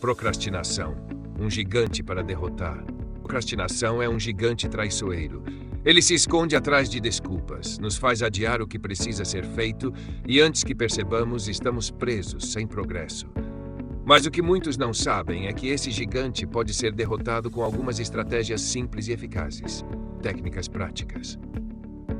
Procrastinação, um gigante para derrotar. Procrastinação é um gigante traiçoeiro. Ele se esconde atrás de desculpas, nos faz adiar o que precisa ser feito e antes que percebamos, estamos presos, sem progresso. Mas o que muitos não sabem é que esse gigante pode ser derrotado com algumas estratégias simples e eficazes, técnicas práticas.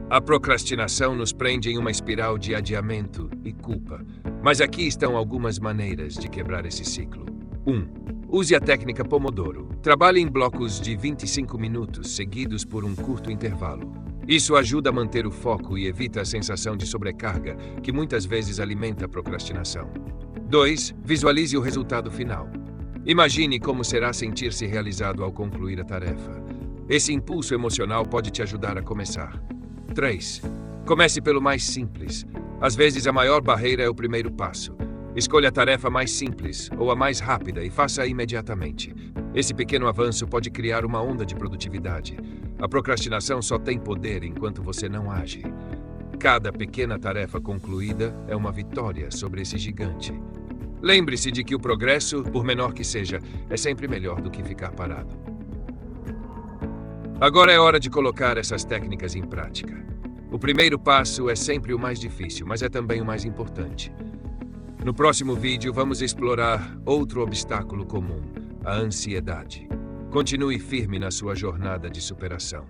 A procrastinação nos prende em uma espiral de adiamento e culpa, mas aqui estão algumas maneiras de quebrar esse ciclo. 1. Use a técnica Pomodoro. Trabalhe em blocos de 25 minutos, seguidos por um curto intervalo. Isso ajuda a manter o foco e evita a sensação de sobrecarga, que muitas vezes alimenta a procrastinação. 2. Visualize o resultado final. Imagine como será sentir-se realizado ao concluir a tarefa. Esse impulso emocional pode te ajudar a começar. 3. Comece pelo mais simples. Às vezes, a maior barreira é o primeiro passo. Escolha a tarefa mais simples ou a mais rápida e faça-a imediatamente. Esse pequeno avanço pode criar uma onda de produtividade. A procrastinação só tem poder enquanto você não age. Cada pequena tarefa concluída é uma vitória sobre esse gigante. Lembre-se de que o progresso, por menor que seja, é sempre melhor do que ficar parado. Agora é hora de colocar essas técnicas em prática. O primeiro passo é sempre o mais difícil, mas é também o mais importante. No próximo vídeo, vamos explorar outro obstáculo comum, a ansiedade. Continue firme na sua jornada de superação.